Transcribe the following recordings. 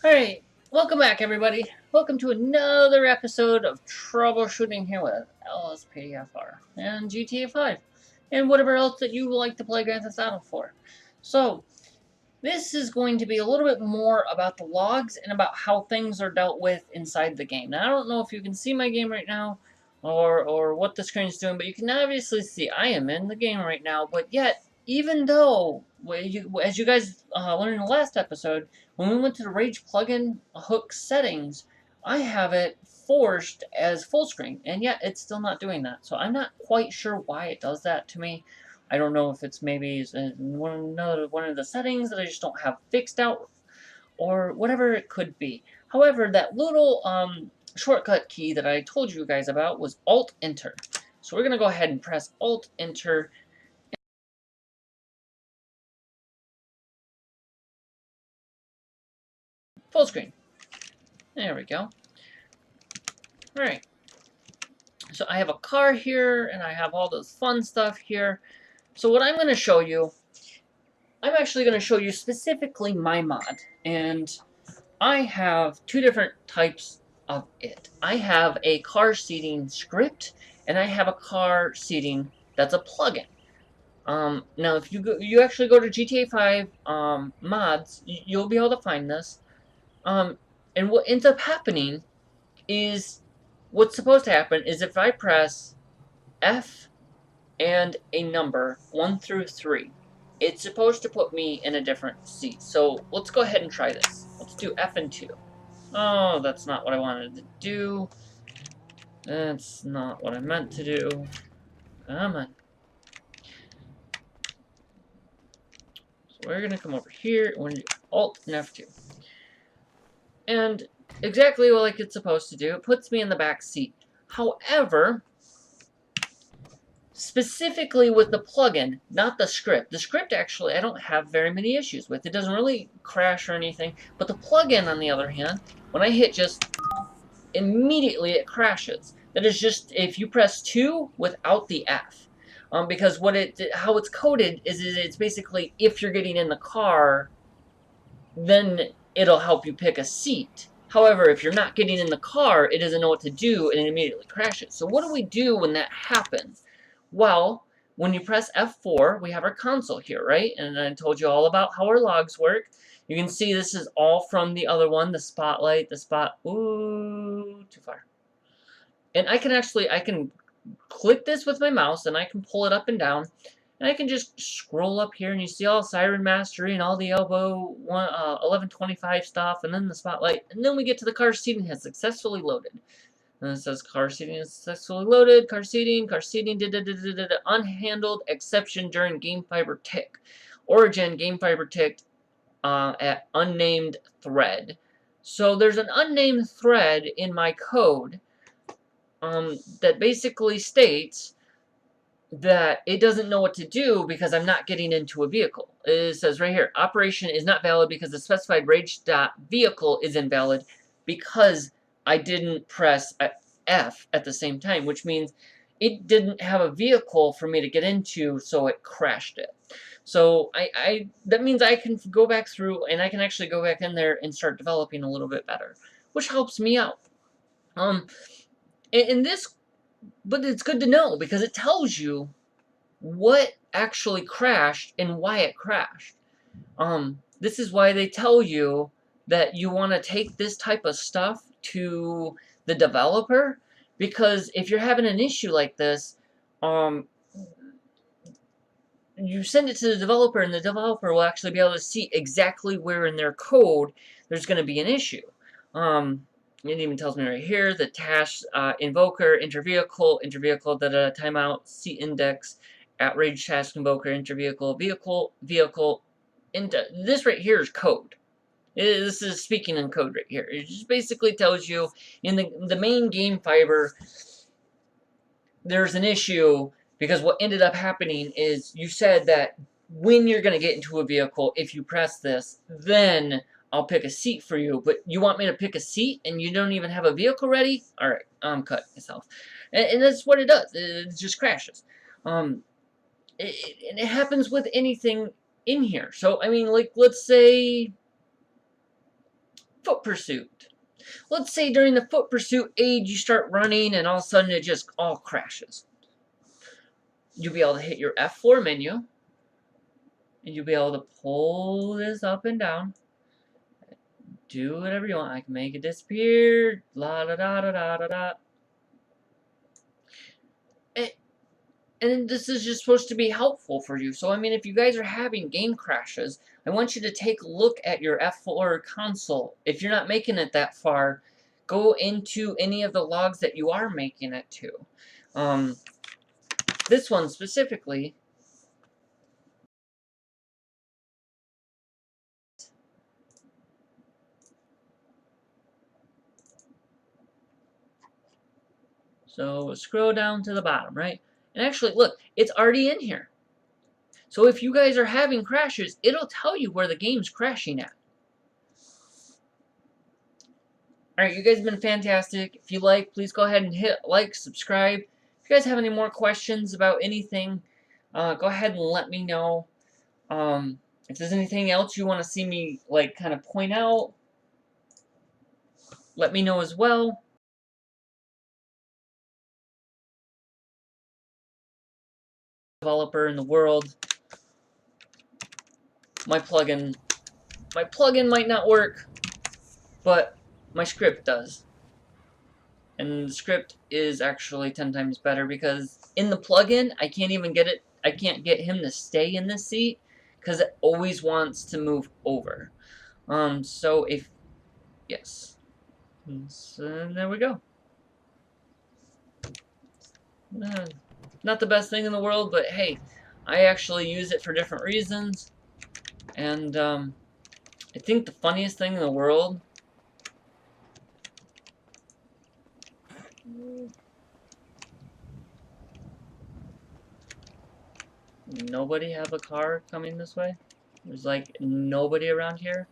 Alright, welcome back everybody. Welcome to another episode of troubleshooting here with LSPDFR and GTA 5 and whatever else that you would like to play Grand Theft Auto for. So, this is going to be a little bit more about the logs and about how things are dealt with inside the game. Now, I don't know if you can see my game right now or what the screen is doing, but you can obviously see I am in the game right now, but yet, even though, as you guys learned in the last episode, when we went to the Rage plugin hook settings, I have it forced as full screen, and yet it's still not doing that. So I'm not quite sure why it does that to me. I don't know if it's maybe one of the settings that I just don't have fixed out, or whatever it could be. However, that little shortcut key that I told you guys about was Alt-Enter. So we're going to go ahead and press Alt-Enter. Full screen. There we go. Alright. So I have a car here, and I have all this fun stuff here. So what I'm going to show you, I'm actually going to show you specifically my mod. And I have two different types of it. I have a car seating script, and I have a car seating that's a plugin. Now, if you actually go to GTA 5 mods, you'll be able to find this. And what ends up happening is, what's supposed to happen is if I press F and a number 1 through 3, it's supposed to put me in a different seat. So let's go ahead and try this. Let's do F and 2. Oh, that's not what I wanted to do. That's not what I meant to do. Come on. So we're going to come over here. We're going to do Alt and F2. And exactly like it's supposed to do, it puts me in the back seat. However, specifically with the plugin, not the script. The script, actually, I don't have very many issues with. It doesn't really crash or anything. But the plugin, on the other hand, when I hit just, immediately it crashes. That is just if you press 2 without the F. Because how it's coded is it's basically if you're getting in the car, then it'll help you pick a seat. However, if you're not getting in the car, it doesn't know what to do and it immediately crashes. So what do we do when that happens? Well, when you press F4, we have our console here, right? And I told you all about how our logs work. You can see this is all from the other one, the spotlight, ooh, too far. And I can click this with my mouse and I can pull it up and down. And I can just scroll up here and you see all Siren Mastery and all the Elbow 1125 stuff and then the spotlight. And then we get to the car seating has successfully loaded. And it says car seating is successfully loaded, car seating, unhandled exception during game fiber tick. Origin game fiber ticked at unnamed thread. So there's an unnamed thread in my code that basically states that it doesn't know what to do because I'm not getting into a vehicle. It says right here, operation is not valid because the specified rage.vehicle is invalid because I didn't press F at the same time, which means it didn't have a vehicle for me to get into, so it crashed it. So that means I can go back through and I can actually go back in there and start developing a little bit better, which helps me out. In this, but it's good to know because it tells you what actually crashed and why it crashed. This is why they tell you that you want to take this type of stuff to the developer, because if you're having an issue like this, you send it to the developer and the developer will actually be able to see exactly where in their code there's going to be an issue. It even tells me right here, the task invoker, intervehicle, timeout, seat index, outrage task invoker, intervehicle, vehicle, this right here is code. This is speaking in code right here. It just basically tells you in the main game fiber there's an issue because what ended up happening is you said that when you're going to get into a vehicle, if you press this, then I'll pick a seat for you, but you want me to pick a seat and you don't even have a vehicle ready? Alright, I'm cutting myself. And that's what it does. It just crashes. It happens with anything in here. So, I mean, like, let's say foot pursuit. Let's say during the foot pursuit age you start running and all of a sudden it just all crashes. You'll be able to hit your F4 menu and you'll be able to pull this up and down. Do whatever you want. I can make it disappear. La da da da da da da. And this is just supposed to be helpful for you. So, I mean, if you guys are having game crashes, I want you to take a look at your F4 console. If you're not making it that far, go into any of the logs that you are making it to. This one specifically, so scroll down to the bottom, right? And actually, look, it's already in here. So if you guys are having crashes, it'll tell you where the game's crashing at. Alright, you guys have been fantastic. If you like, please go ahead and hit like, subscribe. If you guys have any more questions about anything, go ahead and let me know. If there's anything else you want to see me like kind of point out, let me know as well. Developer in the world. My plugin might not work, but my script does. And the script is actually 10 times better because in the plugin, I can't get him to stay in this seat because it always wants to move over. So if, yes. So there we go. Not the best thing in the world, but hey, I actually use it for different reasons. And I think the funniest thing in the world nobody have a car coming this way? There's like nobody around here.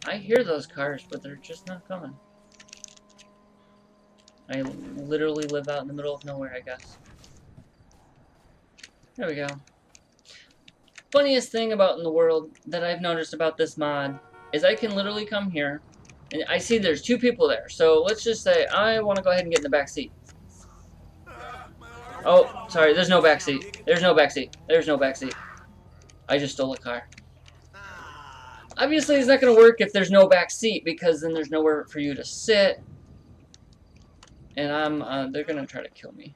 I hear those cars, but they're just not coming. I literally live out in the middle of nowhere, I guess. There we go. Funniest thing about in the world that I've noticed about this mod is I can literally come here and I see there's two people there. So let's just say I want to go ahead and get in the back seat. Oh, sorry, there's no back seat. There's no back seat. There's no back seat. I just stole a car. Obviously, it's not going to work if there's no back seat because then there's nowhere for you to sit. And they're going to try to kill me.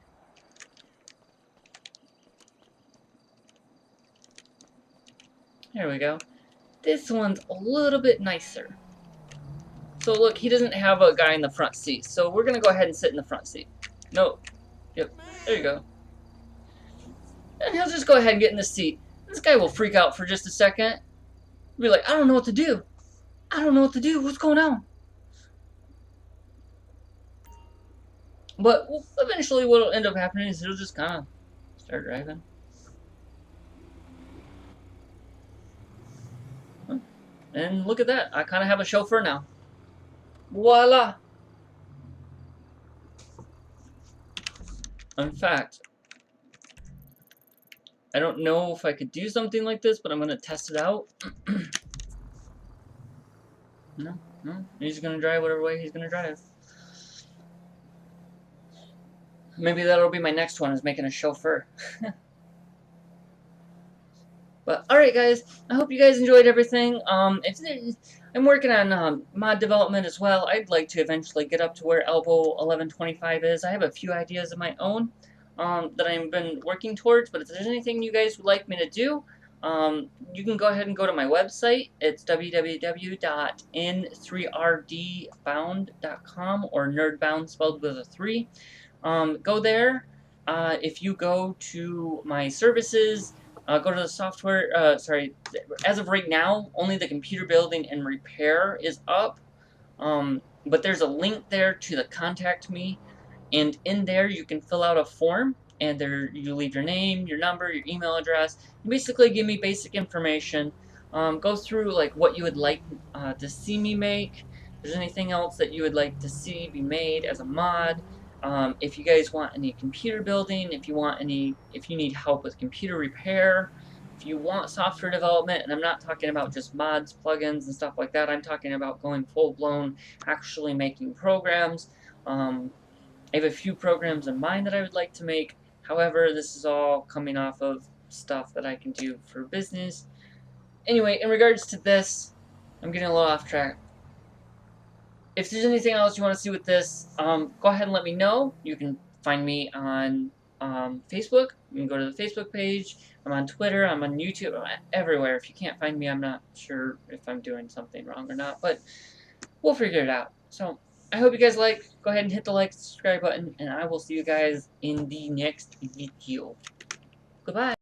There we go. This one's a little bit nicer. So look, he doesn't have a guy in the front seat. So we're going to go ahead and sit in the front seat. No. Yep. There you go. And he'll just go ahead and get in the seat. This guy will freak out for just a second. Be like, I don't know what to do. I don't know what to do. What's going on? But eventually what will end up happening is he'll just kind of start driving. And look at that. I kind of have a chauffeur now. Voila. In fact, I don't know if I could do something like this, but I'm going to test it out. No. He's going to drive whatever way he's going to drive. Maybe that'll be my next one, is making a chauffeur. But, alright guys, I hope you guys enjoyed everything. I'm working on mod development as well. I'd like to eventually get up to where Elbow 1125 is. I have a few ideas of my own that I've been working towards, but if there's anything you guys would like me to do, you can go ahead and go to my website. It's www.n3rdbound.com, or nerdbound spelled with a 3. Go there. If you go to my services, go to the software, as of right now, only the computer building and repair is up. But there's a link there to the contact me, and in there you can fill out a form, and there you leave your name, your number, your email address. You basically give me basic information. Go through like what you would like to see me make, If there's anything else that you would like to see be made as a mod, if you guys want any computer building, if you need help with computer repair, if you want software development, and I'm not talking about just mods, plugins, and stuff like that, I'm talking about going full-blown, actually making programs. I have a few programs in mind that I would like to make. However, this is all coming off of stuff that I can do for business. Anyway, in regards to this, I'm getting a little off track. If there's anything else you want to see with this, go ahead and let me know. You can find me on Facebook. You can go to the Facebook page. I'm on Twitter. I'm on YouTube. I'm everywhere. If you can't find me, I'm not sure if I'm doing something wrong or not, but we'll figure it out. So I hope you guys like. Go ahead and hit the like, subscribe button, and I will see you guys in the next video. Goodbye.